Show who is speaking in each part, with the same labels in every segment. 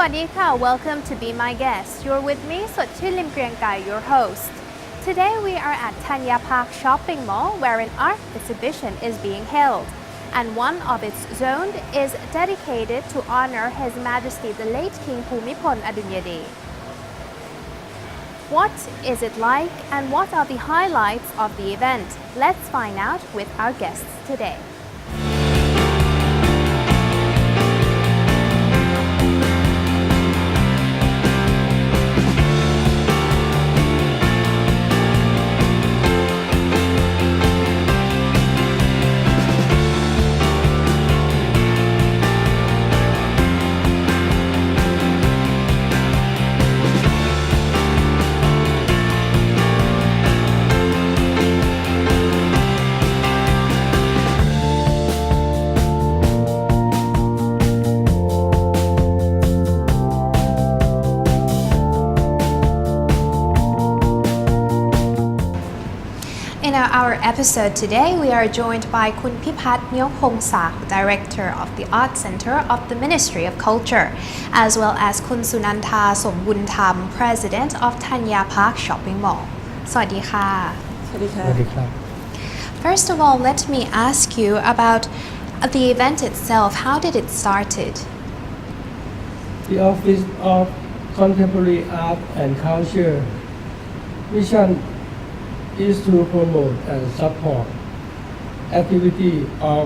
Speaker 1: วัสดีค่ะ Welcome to Be My Guest. You're with me, สดชื่น Lim Kriyankai, your host. Today we are at Thanya Park Shopping Mall where an art exhibition is being held. And one of its zones is dedicated to honor His Majesty the late King Bhumibol Adulyadej. What is it like and what are the highlights of the event? Let's find out with our guests today. In our episode today, we are joined by Kun Pipat Nyokpongsak, Director of the Art Center of the Ministry of Culture, as well as Kun Sunantha Sombuntham, President of Thanya Park Shopping Mall. สวัสดีค่ะ
Speaker 2: สวัสดีค่ะ
Speaker 1: First of all, let me ask you about the event itself. How did it started?
Speaker 2: The Office of Contemporary Art and Culture mission is to promote and support activity of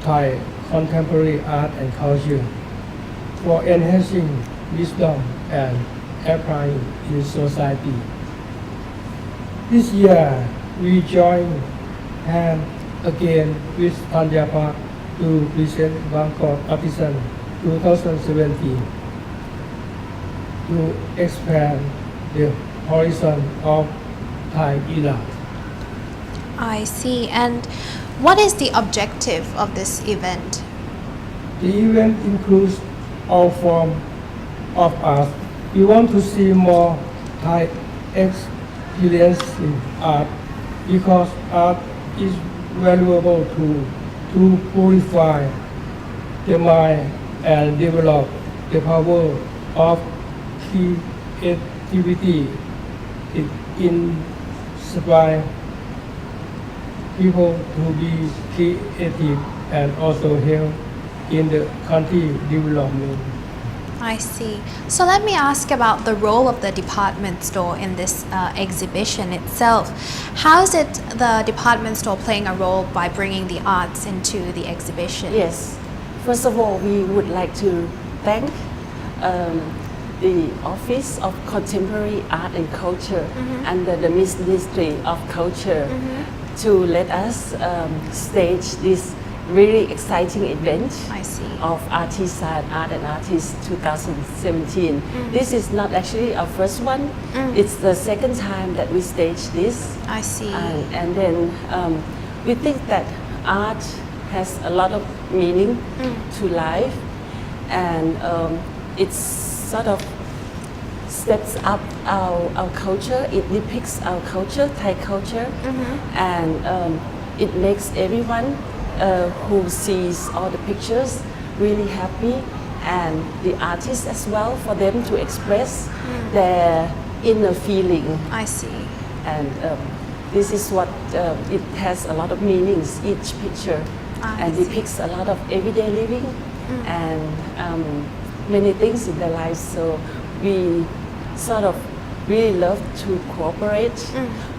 Speaker 2: Thai contemporary art and culture for enhancing wisdom and applying in society. This year, we join hand again with Thanya Park to present Bangkok Artisan 2017 to expand the horizon of Thai era.
Speaker 1: I see. And what is the objective of this event?
Speaker 2: The event includes all forms of art. We want to see more Thai experience in art because art is valuable to purify the mind and develop the power of creativity. It inspire people to be creative and also help in the country development.
Speaker 1: I see. So let me ask about the role of the department store in this exhibition itself. How is it the department store playing a role by bringing the arts into the exhibition?
Speaker 3: Yes. First of all, we would like to thank the Office of Contemporary Art and Culture under the Ministry of Culture to let us stage this really exciting event
Speaker 1: I see.
Speaker 3: of Artisan Art and Artists 2017. This is not actually our first one. It's the second time that we stage this.
Speaker 1: I see.
Speaker 3: And then we think that art has a lot of meaning to life, and it's sort of steps up our culture. It depicts our culture, Thai culture, and it makes everyone who sees all the pictures really happy, and the artists as well, for them to express their inner feeling.
Speaker 1: I see.
Speaker 3: And this is what it has a lot of meanings, each picture, and depicts a lot of everyday living and many things in their lives. So we sort of really love to cooperate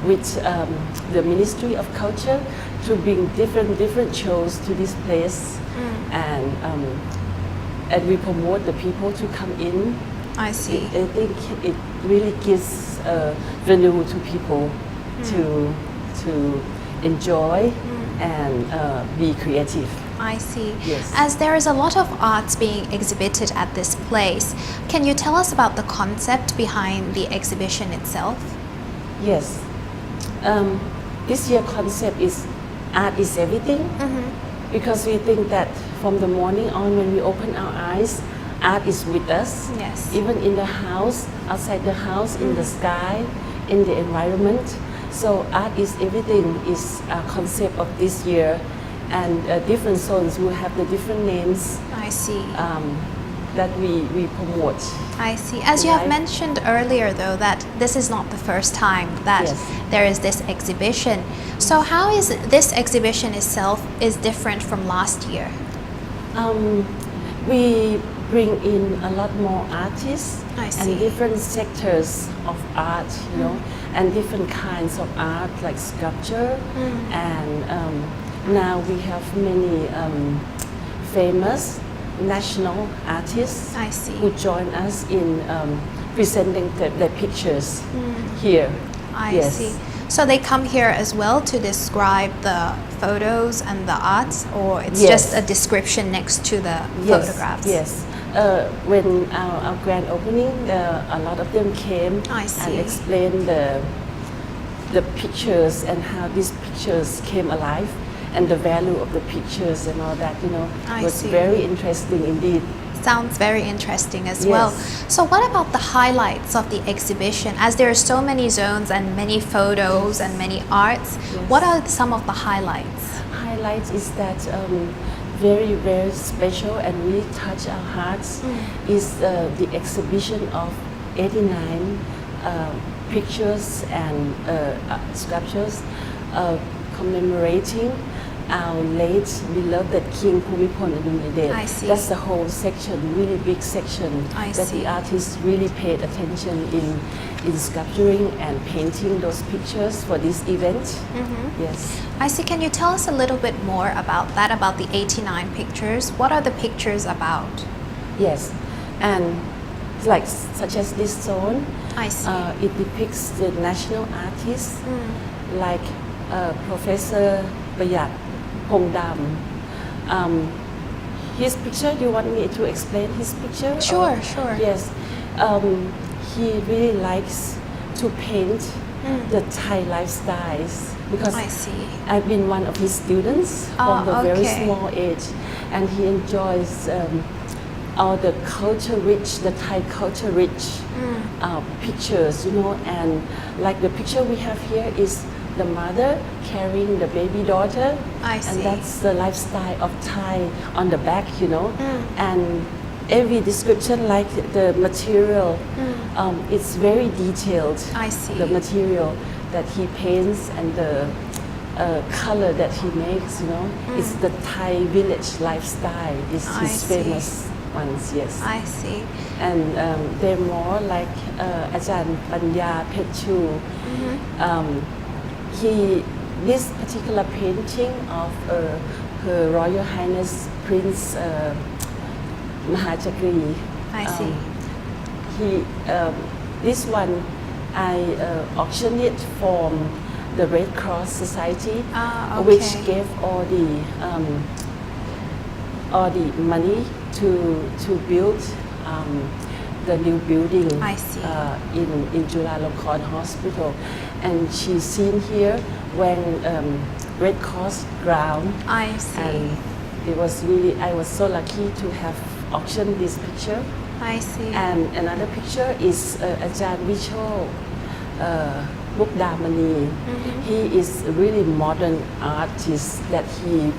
Speaker 3: with the Ministry of Culture to bring different shows to this place, and we promote the people to come in.
Speaker 1: I see.
Speaker 3: I think it really gives venue to people to enjoy and be creative.
Speaker 1: I see.
Speaker 3: Yes.
Speaker 1: As there is a lot of arts being exhibited at this place, can you tell us about the concept behind the exhibition itself?
Speaker 3: Yes. This year concept is art is everything, because we think that from the morning on when we open our eyes, art is with us.
Speaker 1: Yes.
Speaker 3: Even in the house, outside the house, in the sky, in the environment. So art is everything is a concept of this year, and different zones will have the different names.
Speaker 1: I see.
Speaker 3: that we promote.
Speaker 1: I see. As you have
Speaker 3: Right.
Speaker 1: mentioned earlier, though, that this is not the first time that
Speaker 3: Yes.
Speaker 1: there is this exhibition. So how is this exhibition itself is different from last year?
Speaker 3: We bring in a lot more artists
Speaker 1: I see.
Speaker 3: and different sectors of art, you know, and different kinds of art like sculpture, and now we have many famous national artists
Speaker 1: I see.
Speaker 3: who join us in presenting their pictures here.
Speaker 1: I
Speaker 3: Yes.
Speaker 1: see. So they come here as well to describe the photos and the arts, or it's
Speaker 3: Yes.
Speaker 1: just a description next to the photographs?
Speaker 3: Yes. When our grand opening, a lot of them came
Speaker 1: I see.
Speaker 3: and explained the pictures and how these pictures came alive and the value of the pictures and all that, you know,
Speaker 1: I
Speaker 3: was
Speaker 1: see.
Speaker 3: very interesting indeed.
Speaker 1: Sounds very interesting as
Speaker 3: Yes.
Speaker 1: well. So what about the highlights of the exhibition? As there are so many zones and many photos and many arts,
Speaker 3: Yes.
Speaker 1: what are some of the highlights?
Speaker 3: Highlight is that very, very special and really touch our hearts is the exhibition of 89 pictures and sculptures commemorating our late beloved King Bhumibol Adulyadej.
Speaker 1: I see.
Speaker 3: That's the whole section, really big section
Speaker 1: I
Speaker 3: that
Speaker 1: see.
Speaker 3: the artists really paid attention in sculpturing and painting those pictures for this event. Yes.
Speaker 1: I see. Can you tell us a little bit more about that, about the 89 pictures? What are the pictures about?
Speaker 3: Yes, and like such as this zone,
Speaker 1: I see.
Speaker 3: it depicts the national artists like Professor Bayat Pongdam. His picture, you want me to explain his picture?
Speaker 1: Sure,
Speaker 3: Or-
Speaker 1: sure.
Speaker 3: Yes, he really likes to paint the Thai lifestyles because
Speaker 1: I see.
Speaker 3: I've been one of his students
Speaker 1: Oh,
Speaker 3: from the very
Speaker 1: okay.
Speaker 3: small age, and he enjoys all the culture rich, the Thai culture rich pictures, you know, and like the picture we have here is the mother carrying the baby daughter,
Speaker 1: I see.
Speaker 3: and that's the lifestyle of Thai on the back, you know, and every description like the material, it's very detailed.
Speaker 1: I see.
Speaker 3: The material that he paints and the color that he makes, you know, it's the Thai village lifestyle. It's
Speaker 1: I
Speaker 3: his
Speaker 1: see.
Speaker 3: famous ones, yes.
Speaker 1: I see.
Speaker 3: And they're more like Ajahn Panya Pechu. This particular painting of Her Royal Highness Prince Mahachakri.
Speaker 1: I see.
Speaker 3: This one I auctioned it from the Red Cross Society,
Speaker 1: Ah, okay.
Speaker 3: which gave all the money to build the new building
Speaker 1: I see.
Speaker 3: in Chulalongkorn Hospital, and she's seen here when Red Cross ground,
Speaker 1: I see.
Speaker 3: and it was really, I was so lucky to have auctioned this picture.
Speaker 1: I see.
Speaker 3: And another picture is Ajahn Vichol Mukdamani. He is a really modern artist that he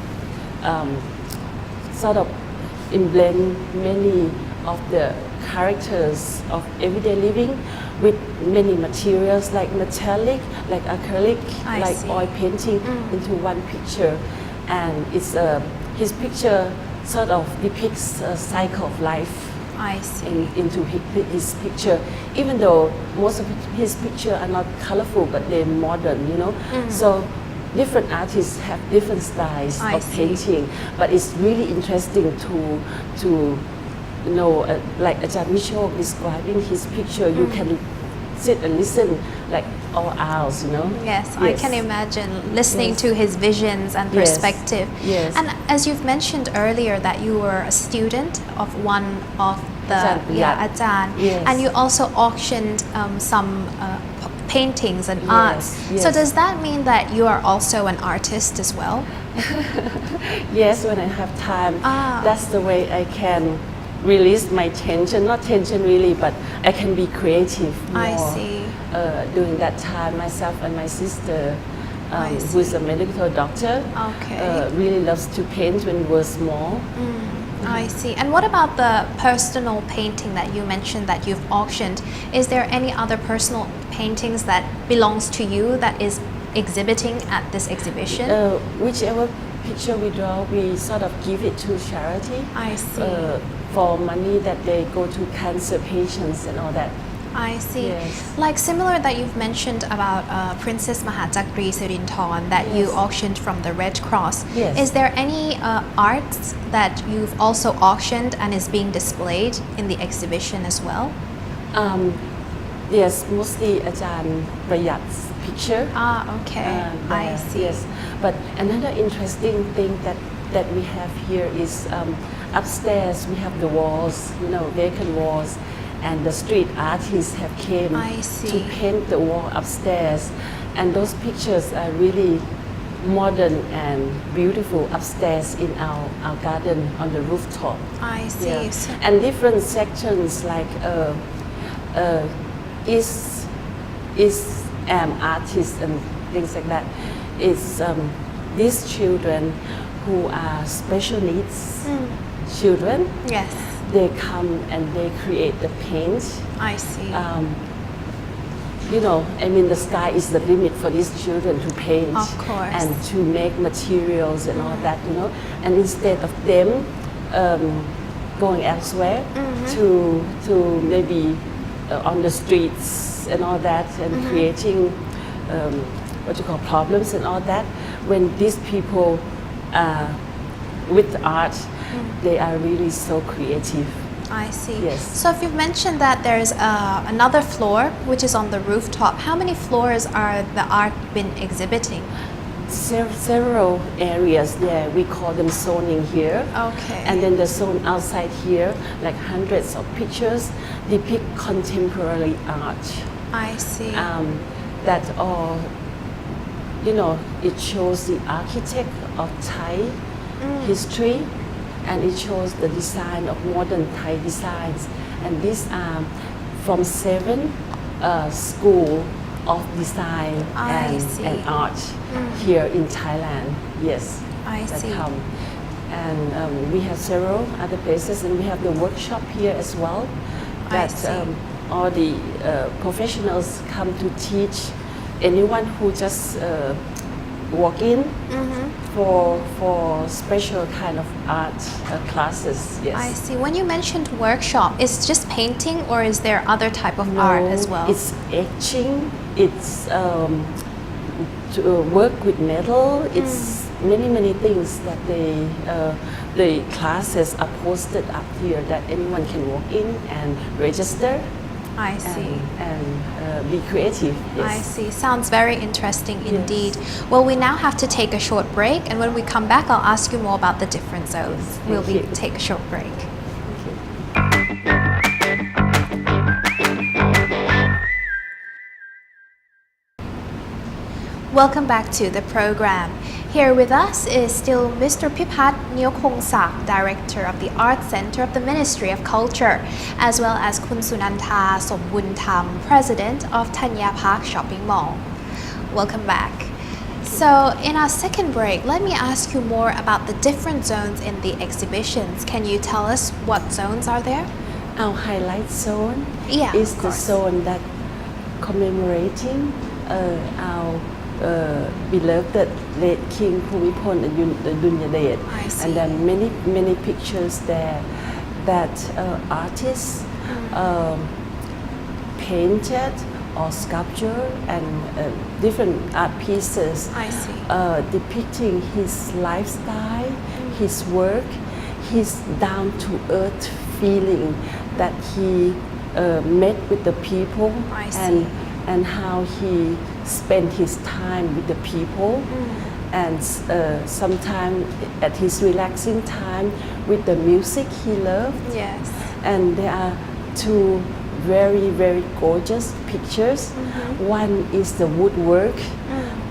Speaker 3: sort of blend many of the characters of everyday living with many materials like metallic, like acrylic,
Speaker 1: I
Speaker 3: like
Speaker 1: see.
Speaker 3: oil painting into one picture. And it's his picture sort of depicts a cycle of life
Speaker 1: I see.
Speaker 3: into his picture, even though most of his picture are not colorful, but they're modern, you know. So different artists have different styles
Speaker 1: I
Speaker 3: of
Speaker 1: see.
Speaker 3: painting, but it's really interesting to know, like Ajahn Vichol describing his picture, you can sit and listen like all hours, you know.
Speaker 1: Yes, I can imagine listening
Speaker 3: Yes.
Speaker 1: to his visions and
Speaker 3: Yes.
Speaker 1: perspective.
Speaker 3: Yes.
Speaker 1: And as you've mentioned earlier that you were a student of one of the
Speaker 3: Ajahn Payat.
Speaker 1: Ajahn,
Speaker 3: Yes.
Speaker 1: and you also auctioned some paintings and arts. So
Speaker 3: yes.
Speaker 1: does that mean that you are also an artist as well?
Speaker 3: Yes, when I have time,
Speaker 1: Ah.
Speaker 3: that's the way I can release my tension. Not tension really, but I can be creative more.
Speaker 1: I see.
Speaker 3: During that time, myself and my sister,
Speaker 1: I
Speaker 3: who is a medical doctor,
Speaker 1: Okay.
Speaker 3: really loves to paint when we were small.
Speaker 1: I see. And what about the personal painting that you mentioned that you've auctioned? Is there any other personal paintings that belongs to you that is exhibiting at this exhibition?
Speaker 3: Whichever picture we draw, we sort of give it to charity.
Speaker 1: I see.
Speaker 3: For money that they go to cancer patients and all that.
Speaker 1: I see.
Speaker 3: Yes.
Speaker 1: Like similar that you've mentioned about Princess Mahachakri Sirinthorn that you
Speaker 3: Yes.
Speaker 1: auctioned from the Red Cross.
Speaker 3: Yes.
Speaker 1: Is there any arts that you've also auctioned and is being displayed in the exhibition as well?
Speaker 3: Yes, mostly Ajahn Prayat's picture.
Speaker 1: Okay. I
Speaker 3: there,
Speaker 1: see.
Speaker 3: Yes, but another interesting thing that we have here is upstairs we have the walls, vacant walls, and the street artists have came
Speaker 1: I see.
Speaker 3: to paint the wall upstairs, and those pictures are really modern and beautiful upstairs in our garden on the rooftop.
Speaker 1: I see.
Speaker 3: Yeah.
Speaker 1: So-
Speaker 3: And different sections like is artists and things like that. It's these children who are special needs children.
Speaker 1: yes.
Speaker 3: They come and they create the paint.
Speaker 1: I see.
Speaker 3: The sky is the limit for these children to paint
Speaker 1: Of course.
Speaker 3: and to make materials and all that, And instead of them going elsewhere to maybe on the streets and all that and creating problems and all that, when these people with art, they are really so creative.
Speaker 1: I see.
Speaker 3: Yes.
Speaker 1: So if you've mentioned that there's another floor which is on the rooftop, how many floors are the art been exhibiting?
Speaker 3: Several areas there, we call them zoning here.
Speaker 1: Okay.
Speaker 3: And then the zone outside here, like hundreds of pictures depict contemporary art.
Speaker 1: I see.
Speaker 3: That all, it shows the architect of Thai history, and it shows the design of modern Thai designs. And these are from 7 school of design
Speaker 1: I see.
Speaker 3: and art here in Thailand. Yes,
Speaker 1: I
Speaker 3: that
Speaker 1: see.
Speaker 3: come. And we have several other places, and we have the workshop here as well.
Speaker 1: I
Speaker 3: That
Speaker 1: see.
Speaker 3: all the professionals come to teach anyone who just walk in for special kind of art classes. Yes.
Speaker 1: I see. When you mentioned workshop, is just painting or is there other type of art as well?
Speaker 3: It's etching. It's to work with metal. It's many things that the classes are posted up here that anyone can walk in and register
Speaker 1: I see.
Speaker 3: and be creative. Yes.
Speaker 1: I see. Sounds very interesting indeed. Well, we now have to take a short break, and when we come back, I'll ask you more about the different zones.
Speaker 3: Yes, thank you.
Speaker 1: Take a short break. Welcome back to the program. Here with us is still Mr. Pipat Neokongsak, Director of the Art Center of the Ministry of Culture, as well as Kun Sunanta Sombuntham, President of Thanya Park Shopping Mall. Welcome back. So in our second break, let me ask you more about the different zones in the exhibitions. Can you tell us what zones are there?
Speaker 3: Our highlight zone
Speaker 1: Yeah,
Speaker 3: is
Speaker 1: of
Speaker 3: the
Speaker 1: course.
Speaker 3: zone that commemorating our beloved late King Bhumibol Adulyadej.
Speaker 1: I see.
Speaker 3: And then many pictures there that artists painted or sculpture and different art pieces
Speaker 1: I see.
Speaker 3: depicting his lifestyle, his work, his down-to-earth feeling that he met with the people
Speaker 1: I see.
Speaker 3: and how he spent his time with the people, and sometimes at his relaxing time with the music he loved.
Speaker 1: Yes.
Speaker 3: And there are 2 very gorgeous pictures. One is the woodwork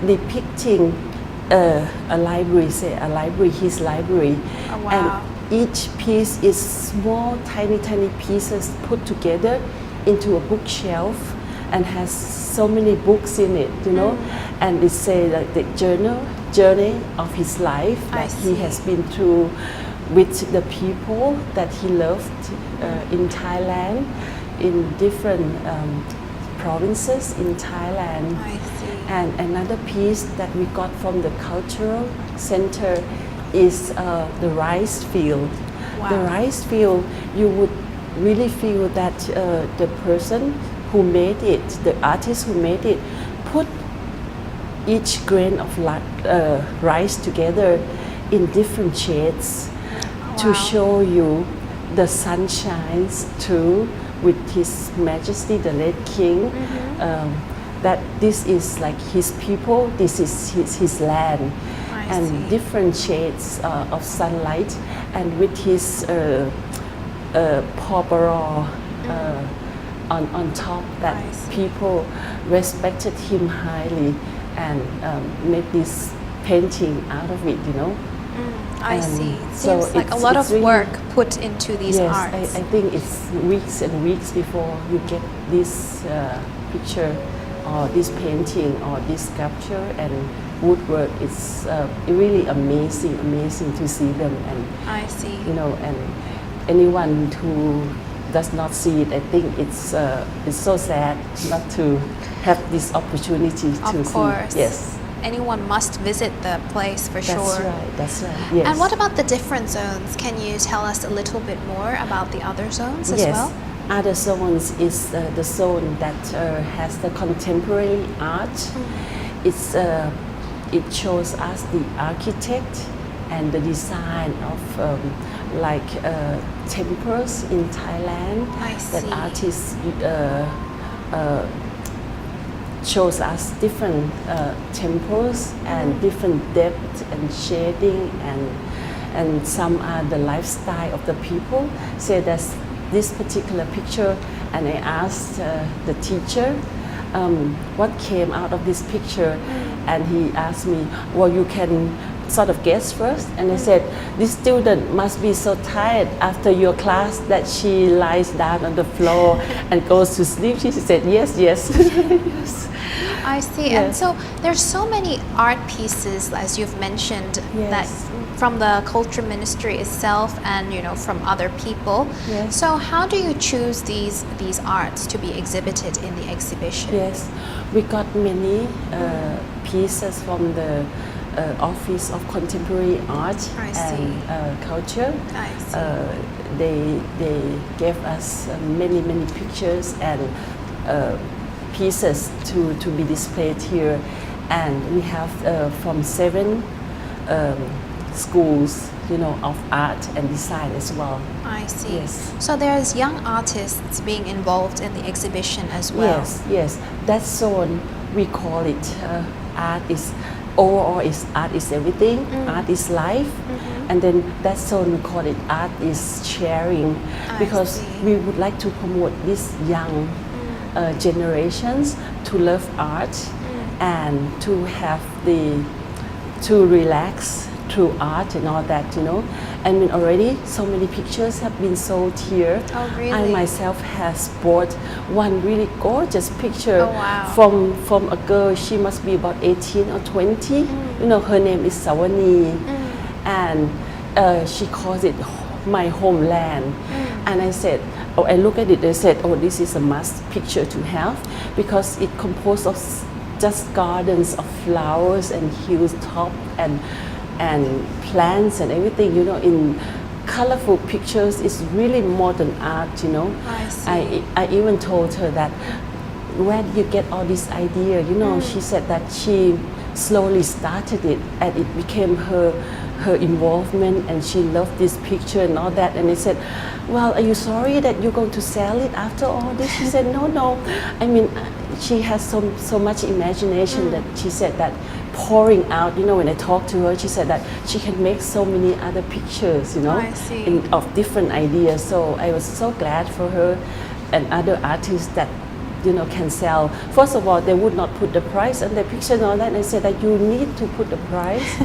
Speaker 3: depicting a library, his library.
Speaker 1: Oh, wow.
Speaker 3: And each piece is small, tiny pieces put together into a bookshelf and has so many books in it, and it says like the journey of his life
Speaker 1: I
Speaker 3: that he
Speaker 1: see.
Speaker 3: has been through with the people that he loved in Thailand, in different provinces in Thailand.
Speaker 1: I see.
Speaker 3: And another piece that we got from the cultural center is the rice field.
Speaker 1: Wow.
Speaker 3: The rice field, you would really feel that the person who made it, the artist who made it, put each grain of rice together in different shades to
Speaker 1: Wow.
Speaker 3: show you the sunshine through with His Majesty the late King. That this is like his people, this is his land,
Speaker 1: I
Speaker 3: and
Speaker 1: see.
Speaker 3: different shades of sunlight, and with his pawpaw on top, that
Speaker 1: I see.
Speaker 3: people respected him highly and made this painting out of it, you know.
Speaker 1: I
Speaker 3: And
Speaker 1: see. It
Speaker 3: so
Speaker 1: seems like a
Speaker 3: it's-
Speaker 1: lot
Speaker 3: it's
Speaker 1: of
Speaker 3: really-
Speaker 1: work put into these
Speaker 3: Yes,
Speaker 1: arts.
Speaker 3: I think it's weeks and weeks before you get this picture or this painting or this sculpture and woodwork. It's really amazing to see them, and
Speaker 1: I see.
Speaker 3: you know, and anyone who does not see it, I think it's so sad not to have this opportunity to
Speaker 1: Of
Speaker 3: see.
Speaker 1: course.
Speaker 3: Yes,
Speaker 1: Anyone must visit the place for
Speaker 3: that's
Speaker 1: sure.
Speaker 3: right. That's right. Yes.
Speaker 1: And what about the different zones? Can you tell us a little bit more about the other zones as
Speaker 3: Yes.
Speaker 1: well?
Speaker 3: Other zones is the zone that has the contemporary art. It's it shows us the architect and the design of temples in Thailand.
Speaker 1: I
Speaker 3: That
Speaker 1: see.
Speaker 3: artists shows us different temples and different depth and shading, and some are the lifestyle of the people. Say that's this particular picture, and I asked the teacher what came out of this picture, and he asked me, well, you can sort of guess first. And I said, this student must be so tired after your class that she lies down on the floor and goes to sleep. She said, yes. Yes.
Speaker 1: I see. And
Speaker 3: Yes.
Speaker 1: so there's so many art pieces, as you've mentioned,
Speaker 3: Yes.
Speaker 1: that from the culture ministry itself and from other people.
Speaker 3: Yes.
Speaker 1: So how do you choose these arts to be exhibited in the exhibition?
Speaker 3: Yes, we got many pieces from the Office of Contemporary Art
Speaker 1: I see.
Speaker 3: and Culture.
Speaker 1: I see.
Speaker 3: They gave us many pictures and pieces to be displayed here, and we have from 7 schools, of art and design as well.
Speaker 1: I see.
Speaker 3: Yes.
Speaker 1: So there's young artists being involved in the exhibition as well.
Speaker 3: Yes. That zone, we call it art is overall is art is everything. Art is life, and then that zone we call it art is sharing,
Speaker 1: I
Speaker 3: because
Speaker 1: see.
Speaker 3: we would like to promote these young generations to love art and to have to relax through art and all that, I mean, already so many pictures have been sold here.
Speaker 1: Oh, really?
Speaker 3: I myself has bought one really gorgeous picture
Speaker 1: Oh, wow.
Speaker 3: from a girl. She must be about 18 or 20. Her name is Sawani, and she calls it my homeland. And I said, I look at it, I said, this is a must picture to have, because it composed of just gardens of flowers and hilltop and plants and everything, in colorful pictures. It's really modern art,
Speaker 1: I see.
Speaker 3: I even told her that, where did you get all this idea? She said that she slowly started it, and it became her involvement, and she loved this picture and all that. And I said, well, are you sorry that you're going to sell it after all this? She said, no. I mean, she has so much imagination that she said that pouring out, when I talked to her, she said that she can make so many other pictures,
Speaker 1: I see.
Speaker 3: of different ideas. So I was so glad for her and other artists that can sell. First of all, they would not put the price on the picture and all that. And I said that you need to put the price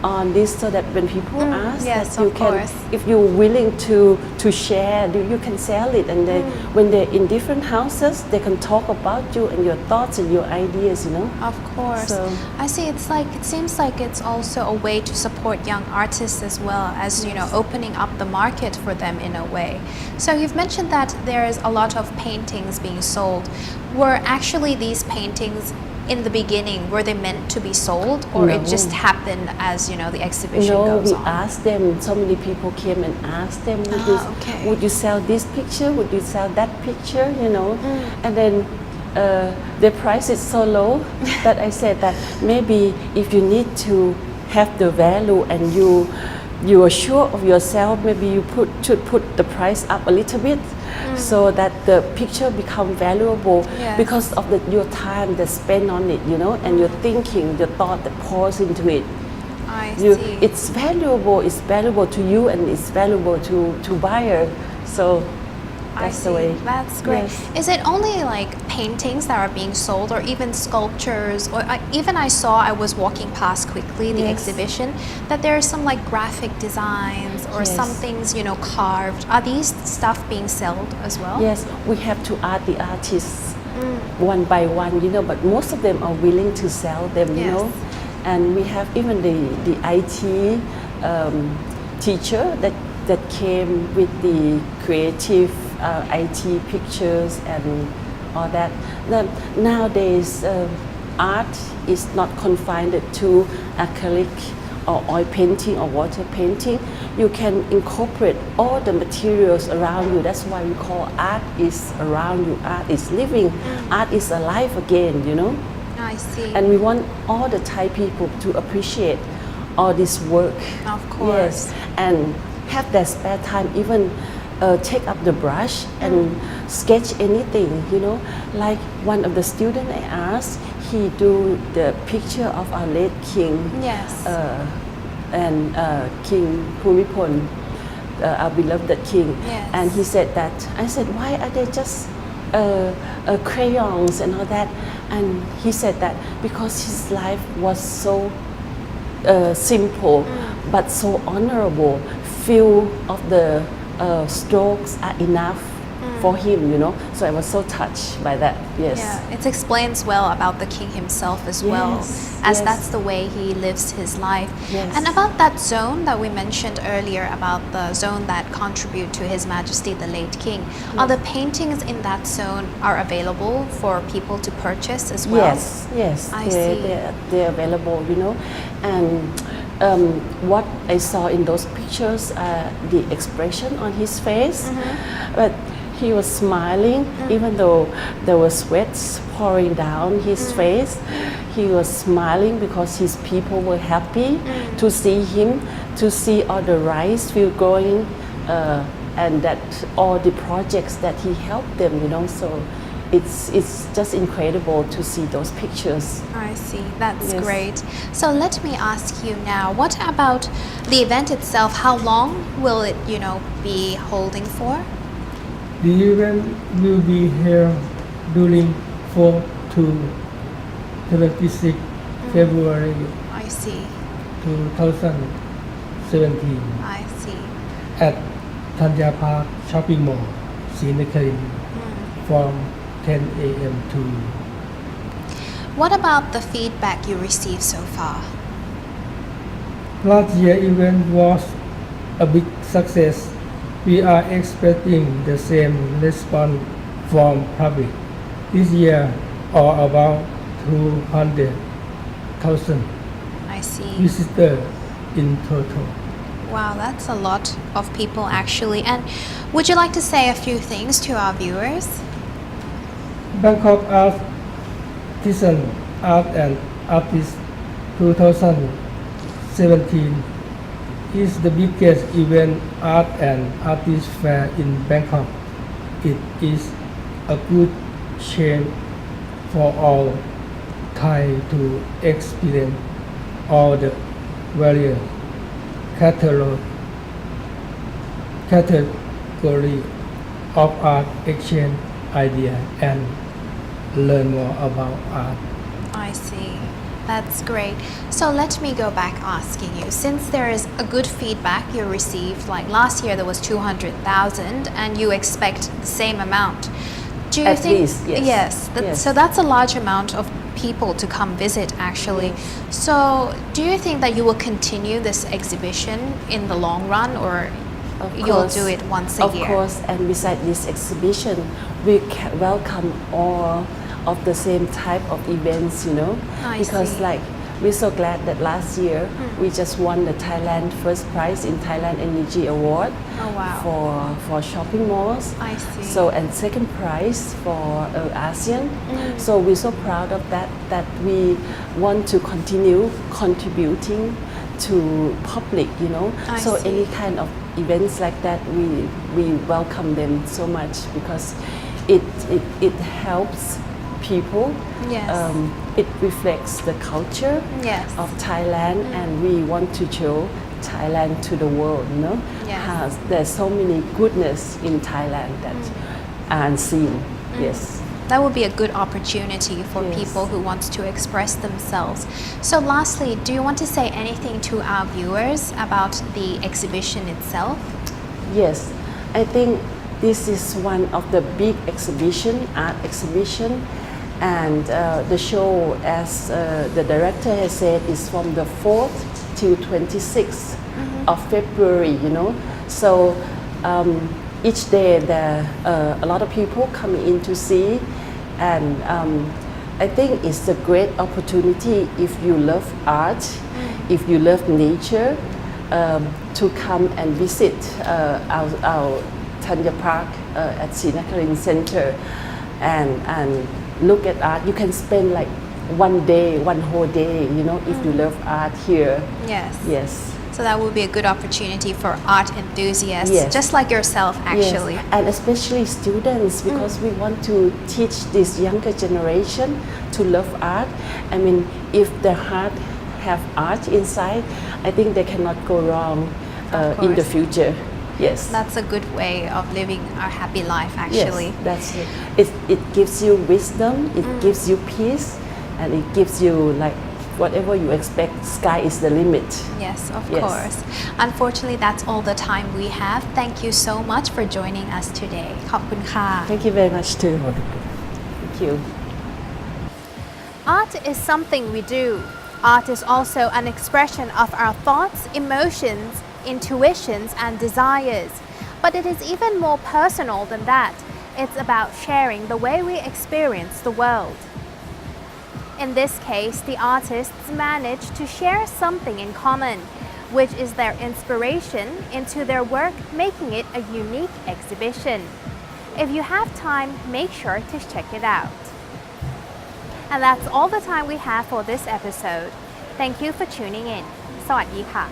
Speaker 3: on this so that when people ask,
Speaker 1: yes,
Speaker 3: that you
Speaker 1: of
Speaker 3: can,
Speaker 1: course.
Speaker 3: if you're willing to share, you can sell it. And they, when they're in different houses, they can talk about you and your thoughts and your ideas,
Speaker 1: Of course.
Speaker 3: So-
Speaker 1: I see. It seems like it's also a way to support young artists as well as, opening up the market for them in a way. So you've mentioned that there's a lot of paintings being sold. Were actually these paintings in the beginning, were they meant to be sold, or it
Speaker 3: No.
Speaker 1: just happened as, the exhibition
Speaker 3: No,
Speaker 1: goes
Speaker 3: we
Speaker 1: on?
Speaker 3: asked them. So many people came and asked them,
Speaker 1: okay.
Speaker 3: would you sell this picture? Would you sell that picture? And then the price is so low that I said that maybe if you need to have the value and you are sure of yourself, maybe you should put the price up a little bit so that the picture become valuable
Speaker 1: Yes.
Speaker 3: because of your time that spent on it, and your thinking, your thought that pours into it.
Speaker 1: I see.
Speaker 3: It's valuable to you and it's valuable to buyer. So
Speaker 1: I
Speaker 3: that's
Speaker 1: see.
Speaker 3: the way.
Speaker 1: That's great.
Speaker 3: Yes.
Speaker 1: Is it only like paintings that are being sold, or even sculptures, or I was walking past quickly the
Speaker 3: Yes.
Speaker 1: exhibition, that there are some like graphic designs or
Speaker 3: Yes.
Speaker 1: some things carved. Are these stuff being sold as well?
Speaker 3: Yes, we have to ask the artists one by one, but most of them are willing to sell them,
Speaker 1: Yes.
Speaker 3: And we have even the IT teacher that came with the creative IT pictures and all that. Nowadays, art is not confined to acrylic or oil painting or water painting. You can incorporate all the materials around you. That's why we call art is around you. Art is living. Art is alive again,
Speaker 1: I see.
Speaker 3: And we want all the Thai people to appreciate all this work.
Speaker 1: Of course.
Speaker 3: Yes, and have their spare time, even take up the brush and sketch anything, Like one of the students I asked, he do the picture of our late king.
Speaker 1: Yes.
Speaker 3: And King Bhumibol, our beloved king.
Speaker 1: Yes.
Speaker 3: And he said that, I said, why are they just crayons and all that? And he said that because his life was so simple but so honorable. Few of the strokes are enough for him, So I was so touched by that. Yes.
Speaker 1: Yeah, it explains well about the king himself as well,
Speaker 3: Yes,
Speaker 1: as
Speaker 3: yes.
Speaker 1: that's the way he lives his life.
Speaker 3: Yes.
Speaker 1: And about that zone that we mentioned earlier, about the zone that contribute to His Majesty the late king, are the paintings in that zone are available for people to purchase as well?
Speaker 3: Yes,
Speaker 1: I see.
Speaker 3: they're available, and what I saw in those pictures, the expression on his face, but he was smiling even though there was sweats pouring down his face. He was smiling because his people were happy to see him, to see all the rice field growing, and that all the projects that he helped them, So it's just incredible to see those pictures.
Speaker 1: I see. That's
Speaker 3: Yes.
Speaker 1: great. So let me ask you now, what about the event itself? How long will it, be holding for?
Speaker 2: The event will be held during 4 to 26 February
Speaker 1: I see.
Speaker 2: 2017
Speaker 1: I see.
Speaker 2: at Thanya Park Shopping Mall, Srinagar, from 10 a.m. to
Speaker 1: What about the feedback you received so far?
Speaker 2: last year event was a big success. We are expecting the same response from public. This year, or about 200,000
Speaker 1: I see.
Speaker 2: visitors in total.
Speaker 1: Wow, that's a lot of people actually. And would you like to say a few things to our viewers?
Speaker 2: Bangkok Artisan Art and Artist 2017 is the biggest event art and artist fair in Bangkok. It is a good chance for all Thai to experience all the various category of art, exchange idea, and learn more about art.
Speaker 1: I see. That's great. So let me go back asking you, since there is a good feedback you received, like last year there was 200,000 and you expect the same amount. Do you
Speaker 3: At
Speaker 1: think?
Speaker 3: least, yes. Yes.
Speaker 1: So that's a large amount of people to come visit actually. So do you think that you will continue this exhibition in the long run, or you'll do it once a year?
Speaker 3: Of course, and beside this exhibition, we welcome all of the same type of events, you know,
Speaker 1: I
Speaker 3: because
Speaker 1: see.
Speaker 3: like we're so glad that last year we just won the Thailand first prize in Thailand Energy Award
Speaker 1: Oh, wow.
Speaker 3: for shopping malls.
Speaker 1: I see.
Speaker 3: So and second prize for ASEAN. So we're so proud of that we want to continue contributing to public, you know.
Speaker 1: I
Speaker 3: So
Speaker 1: see.
Speaker 3: any kind of events like that, we welcome them so much because it helps people.
Speaker 1: Yes.
Speaker 3: It reflects the culture
Speaker 1: Yes.
Speaker 3: of Thailand, and we want to show Thailand to the world. You know,
Speaker 1: Yes.
Speaker 3: there's so many goodness in Thailand that aren't seen. Yes.
Speaker 1: That would be a good opportunity for
Speaker 3: Yes.
Speaker 1: people who want to express themselves. So lastly, do you want to say anything to our viewers about the exhibition itself?
Speaker 3: Yes, I think this is one of the big art exhibition, and the show, as the director has said, is from the 4th till 26th of February, you know. So each day there are a lot of people coming in to see, and I think it's a great opportunity if you love art, if you love nature, to come and visit our Thanya Park at Srinakarin Center and look at art. You can spend like one whole day, you know, if you love art here.
Speaker 1: Yes.
Speaker 3: Yes.
Speaker 1: So that would be a good opportunity for art enthusiasts,
Speaker 3: Yes.
Speaker 1: just like yourself actually.
Speaker 3: Yes. And especially students, because we want to teach this younger generation to love art. I mean, if their heart have art inside, I think they cannot go wrong in the
Speaker 1: course.
Speaker 3: future. Yes.
Speaker 1: That's a good way of living a happy life actually.
Speaker 3: Yes, that's it. It gives you wisdom, it gives you peace, and it gives you like whatever you expect. Sky is the limit.
Speaker 1: Yes, of
Speaker 3: Yes.
Speaker 1: course. Unfortunately, that's all the time we have. Thank you so much for joining us today. ขอบคุณค่ะ
Speaker 3: Thank you very much too. Thank you.
Speaker 1: Art is something we do. Art is also an expression of our thoughts, emotions, intuitions, and desires. But it is even more personal than that. It's about sharing the way we experience the world. In this case, the artists manage to share something in common, which is their inspiration into their work, making it a unique exhibition. If you have time, make sure to check it out. And that's all the time we have for this episode. Thank you for tuning in. สวัสดีค่ะ